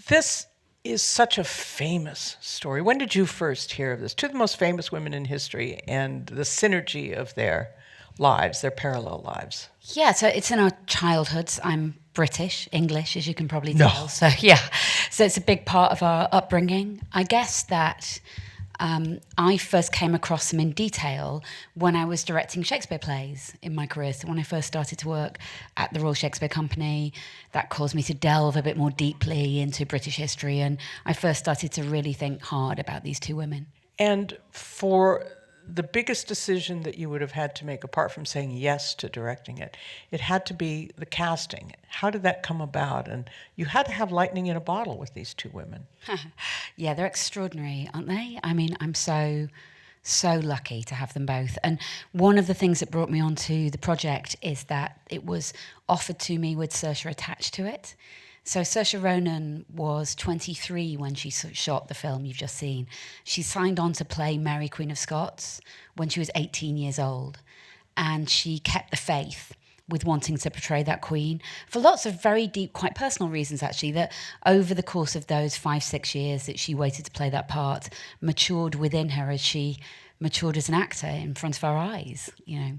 This is such a famous story. When did you first hear of this? Two of the most famous women in history and the synergy of their lives, their parallel lives. Yeah, so it's in our childhoods. I'm British, English, as you can probably No. tell. So, yeah, so it's a big part of our upbringing. I guess that I first came across them in detail when I was directing Shakespeare plays in my career. So when I first started to work at the Royal Shakespeare Company, that caused me to delve a bit more deeply into British history. And I first started to really think hard about these two women. And for the biggest decision that you would have had to make, apart from saying yes to directing it, it had to be the casting. How did that come about? And you had to have lightning in a bottle with these two women. Yeah, they're extraordinary, aren't they? I mean, I'm so lucky to have them both. And one of the things that brought me onto the project is that it was offered to me with Saoirse attached to it. So Saoirse Ronan was 23 when she shot the film you've just seen. She signed on to play Mary, Queen of Scots when she was 18 years old. And she kept the faith with wanting to portray that queen for lots of very deep, quite personal reasons, actually, that over the course of those 5-6 years that she waited to play that part, matured within her as she matured as an actor in front of our eyes, you know,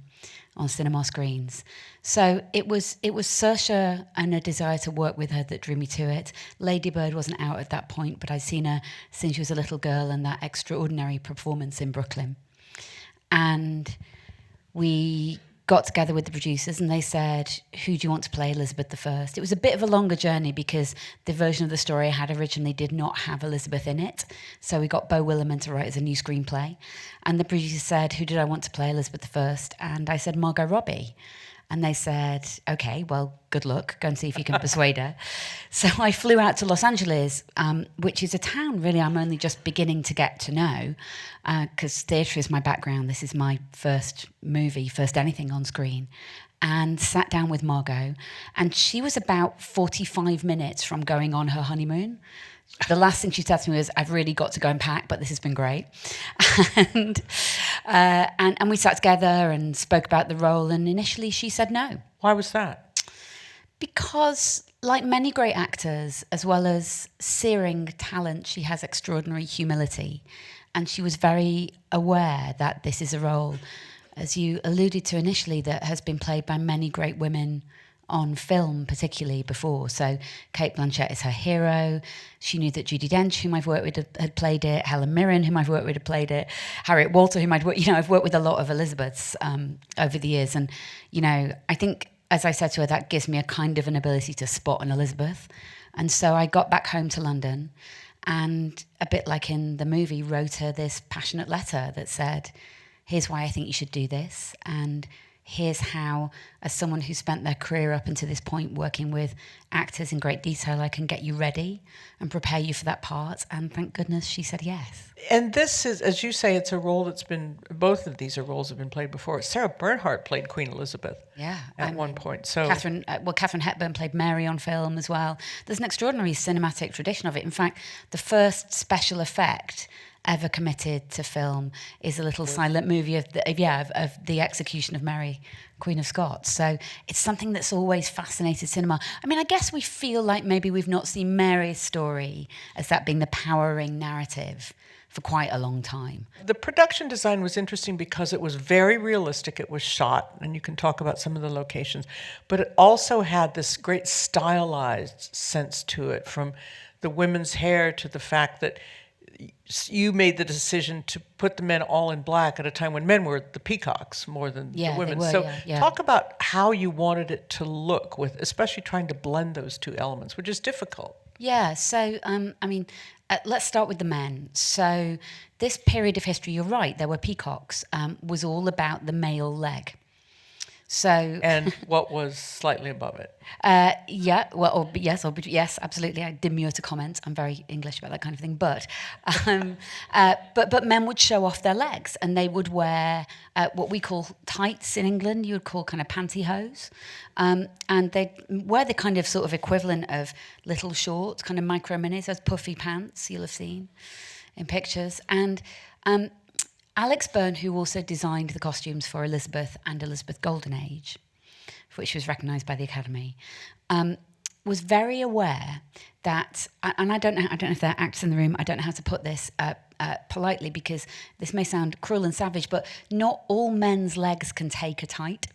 on cinema screens. So it was Saoirse and a desire to work with her that drew me to it. Lady Bird wasn't out at that point, but I'd seen her since she was a little girl and that extraordinary performance in Brooklyn. And we got together with the producers and they said, who do you want to play Elizabeth I? It was a bit of a longer journey because the version of the story I had originally did not have Elizabeth in it. So we got Beau Willimon to write as a new screenplay. And the producers said, who did I want to play Elizabeth I? And I said, Margot Robbie. And they said, okay, well, good luck. Go and see if you can persuade her. So I flew out to Los Angeles, which is a town really I'm only just beginning to get to know, because theatre is my background. This is my first movie, first anything on screen. And sat down with Margot. And she was about 45 minutes from going on her honeymoon. The last thing she said to me was, I've really got to go and pack, but this has been great. and we sat together and spoke about the role, and initially she said no. Why was that? Because, like many great actors, as well as searing talent, she has extraordinary humility. And she was very aware that this is a role, as you alluded to initially, that has been played by many great women on film, particularly before. So Cate Blanchett is her hero. She knew that Judi Dench, whom I've worked with, had played it. Helen Mirren, whom I've worked with, had played it. Harriet Walter, whom I've worked with a lot of Elizabeths over the years. And, you know, I think, as I said to her, that gives me a kind of an ability to spot an Elizabeth. And so I got back home to London and, a bit like in the movie, wrote her this passionate letter that said, here's why I think you should do this. And here's how, as someone who spent their career up until this point working with actors in great detail, I can get you ready and prepare you for that part. And thank goodness she said yes. And this is, as you say, it's a role that's been, both of these are roles that have been played before. Sarah Bernhardt played Queen Elizabeth at one point. So Catherine Hepburn played Mary on film as well. There's an extraordinary cinematic tradition of it. In fact, the first special effect ever committed to film is a little silent movie of the execution of Mary, Queen of Scots. So it's something that's always fascinated cinema. I mean, I guess we feel like maybe we've not seen Mary's story as that being the powering narrative for quite a long time. The production design was interesting because it was very realistic. It was shot, and you can talk about some of the locations, but it also had this great stylized sense to it, from the women's hair to the fact that you made the decision to put the men all in black at a time when men were the peacocks more than the women. Talk about how you wanted it to look, with especially trying to blend those two elements, which is difficult. Yeah, so, let's start with the men. So this period of history, you're right, there were peacocks, was all about the male leg. So, and what was slightly above it? Yes, absolutely. I demur to comment. I'm very English about that kind of thing. But men would show off their legs, and they would wear what we call tights in England. You would call kind of pantyhose, and they'd wear the kind of sort of equivalent of little shorts, kind of micro minis, those puffy pants you'll have seen in pictures, and. Alex Byrne, who also designed the costumes for Elizabeth and Elizabeth Golden Age, for which she was recognised by the Academy, was very aware that, and I don't know if there are actors in the room, I don't know how to put this politely, because this may sound cruel and savage, but not all men's legs can take a tight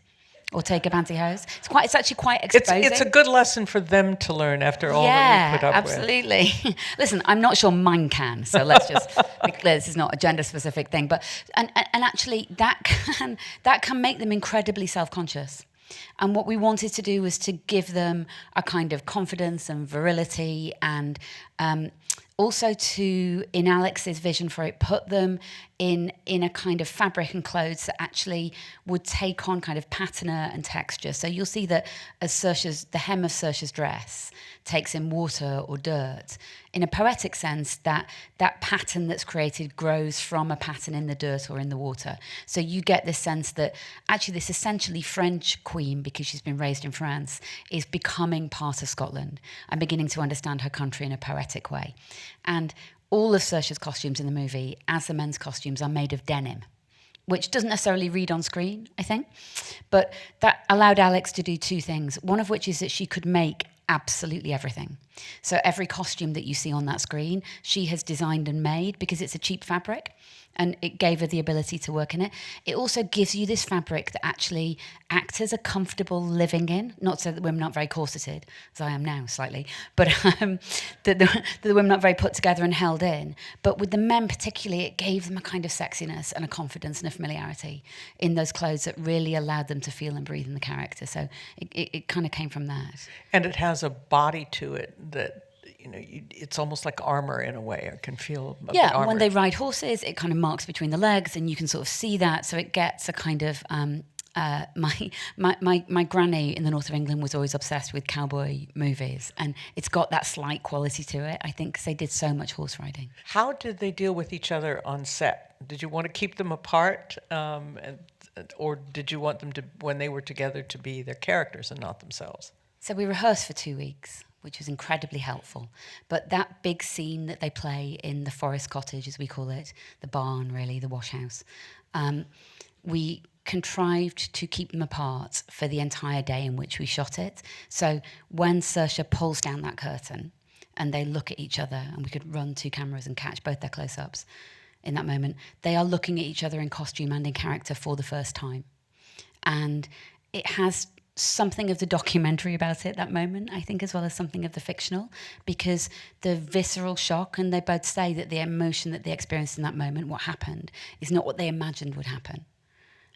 or take a pantyhose. It's actually quite exposing. It's a good lesson for them to learn after all that we put up absolutely. Listen, I'm not sure mine can, so let's just be clear, this is not a gender-specific thing. But and actually, that can make them incredibly self-conscious. And what we wanted to do was to give them a kind of confidence and virility, and also to, in Alex's vision for it, put them in a kind of fabric and clothes that actually would take on kind of patina and texture. So you'll see that as the hem of Saoirse's dress takes in water or dirt, in a poetic sense, that pattern that's created grows from a pattern in the dirt or in the water. So you get this sense that actually this essentially French queen, because she's been raised in France, is becoming part of Scotland and beginning to understand her country in a poetic way. And all of Saoirse's costumes in the movie, as the men's costumes, are made of denim, which doesn't necessarily read on screen, I think. But that allowed Alex to do two things, one of which is that she could make absolutely everything. So every costume that you see on that screen, she has designed and made, because it's a cheap fabric, and it gave her the ability to work in it. It also gives you this fabric that actually actors are comfortable living in. Not so that women aren't very corseted, as I am now slightly, but that the women aren't very put together and held in. But with the men particularly, it gave them a kind of sexiness and a confidence and a familiarity in those clothes that really allowed them to feel and breathe in the character. So it kind of came from that. And it has a body to it that, it's almost like armor in a way. I can feel and when they ride horses, it kind of marks between the legs, and you can sort of see that. So it gets a kind of my granny in the north of England was always obsessed with cowboy movies, and it's got that slight quality to it, I think, because they did so much horse riding. How did they deal with each other on set? Did you want to keep them apart, or did you want them to, when they were together, to be their characters and not themselves? So we rehearsed for 2 weeks, which was incredibly helpful. But that big scene that they play in the forest cottage, as we call it, the barn, really, the wash house, we contrived to keep them apart for the entire day in which we shot it. So when Saoirse pulls down that curtain and they look at each other, and we could run 2 cameras and catch both their close-ups in that moment, they are looking at each other in costume and in character for the first time. And it has something of the documentary about it, that moment, I think, as well as something of the fictional, because the visceral shock, and they both say that the emotion that they experienced in that moment, what happened, is not what they imagined would happen.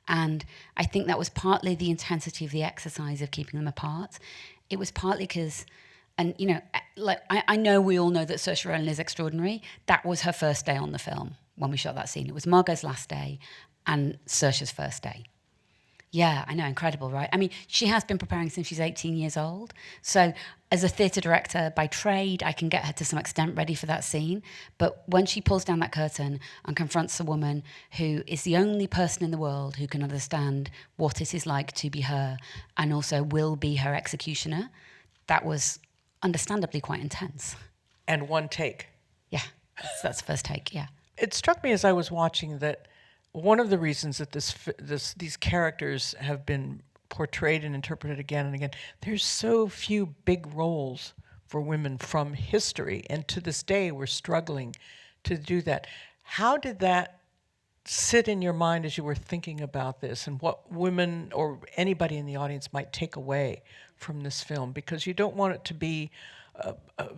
And I think that was partly the intensity of the exercise of keeping them apart. It was partly because, and like I know we all know that Saoirse Ronan is extraordinary. That was her first day on the film when we shot that scene. It was Margot's last day and Saoirse's first day. Yeah, I know, incredible, right? I mean, she has been preparing since she's 18 years old. So as a theatre director by trade, I can get her to some extent ready for that scene. But when she pulls down that curtain and confronts a woman who is the only person in the world who can understand what it is like to be her, and also will be her executioner, that was understandably quite intense. And one take. Yeah, that's the first take, yeah. It struck me as I was watching that one of the reasons that these characters have been portrayed and interpreted again and again, there's so few big roles for women from history, and to this day we're struggling to do that. How did that sit in your mind as you were thinking about this, and what women or anybody in the audience might take away from this film? Because you don't want it to be a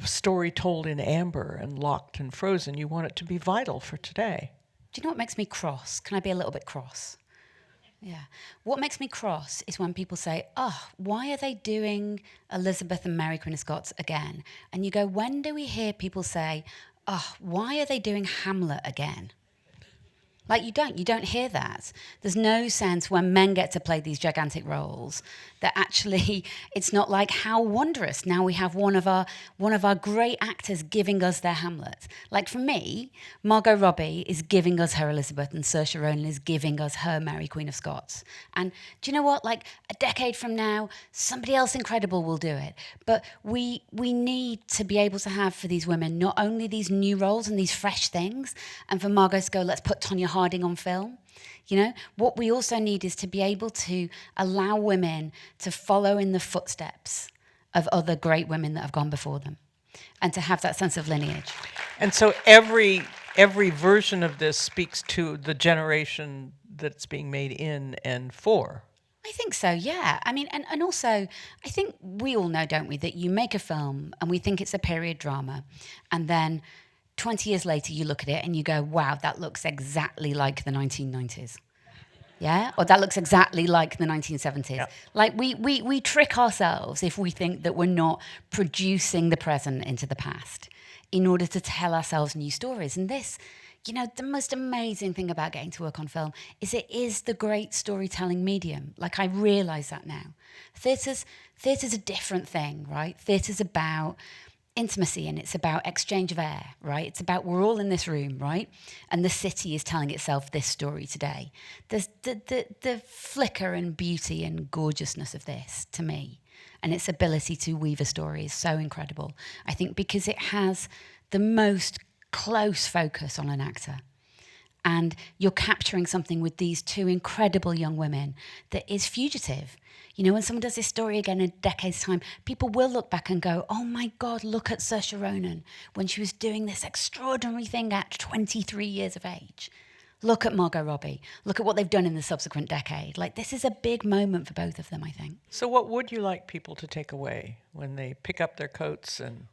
story told in amber and locked and frozen. You want it to be vital for today. Do you know what makes me cross? Can I be a little bit cross? Yeah. What makes me cross is when people say, why are they doing Elizabeth and Mary, Queen of Scots again? And you go, when do we hear people say, why are they doing Hamlet again? Like, you don't hear that. There's no sense when men get to play these gigantic roles that actually it's not like, how wondrous. Now we have one of our great actors giving us their Hamlet. Like, for me, Margot Robbie is giving us her Elizabeth, and Saoirse Ronan is giving us her Mary, Queen of Scots. And do you know what? Like, a decade from now, somebody else incredible will do it. But we need to be able to have for these women not only these new roles and these fresh things, and for Margot to go, let's put Tonya Harding on film. What we also need is to be able to allow women to follow in the footsteps of other great women that have gone before them. and to have that sense of lineage. And so every version of this speaks to the generation that's being made in and for. I think so, yeah. I mean, and also, I think we all know, don't we, that you make a film and we think it's a period drama, and then 20 years later you look at it and you go, wow, that looks exactly like the 1990s. Yeah? Or that looks exactly like the 1970s. Yeah. Like, we trick ourselves if we think that we're not producing the present into the past in order to tell ourselves new stories. And this, you know, the most amazing thing about getting to work on film is it is the great storytelling medium. Like, I realise that now. Theatre's a different thing, right? Theatre's about intimacy, and it's about exchange of air, right? It's about we're all in this room, right? And the city is telling itself this story today. There's the flicker and beauty and gorgeousness of this, to me, and its ability to weave a story is so incredible. I think because it has the most close focus on an actor. And you're capturing something with these two incredible young women that is fugitive. You know, when someone does this story again in a decade's time, people will look back and go, oh my God, look at Saoirse Ronan when she was doing this extraordinary thing at 23 years of age. Look at Margot Robbie. Look at what they've done in the subsequent decade. Like, this is a big moment for both of them, I think. So what would you like people to take away when they pick up their coats and,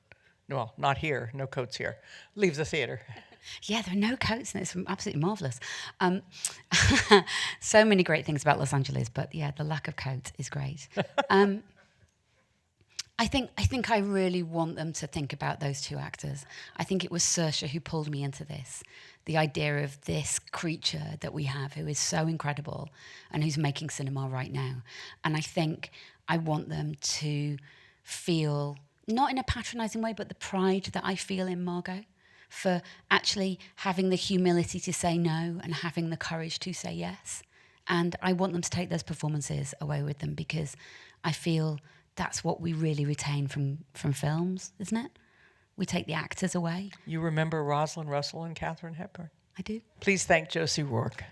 well, not here, no coats here, leave the theater? Yeah, there are no coats, and it's absolutely marvellous. So many great things about Los Angeles, but yeah, the lack of coats is great. I think I really want them to think about those two actors. I think it was Saoirse who pulled me into this. The idea of this creature that we have who is so incredible and who's making cinema right now. And I think I want them to feel, not in a patronising way, but the pride that I feel in Margot, for actually having the humility to say no and having the courage to say yes. And I want them to take those performances away with them, because I feel that's what we really retain from films, isn't it? We take the actors away. You remember Rosalind Russell and Katharine Hepburn? I do. Please thank Josie Rourke.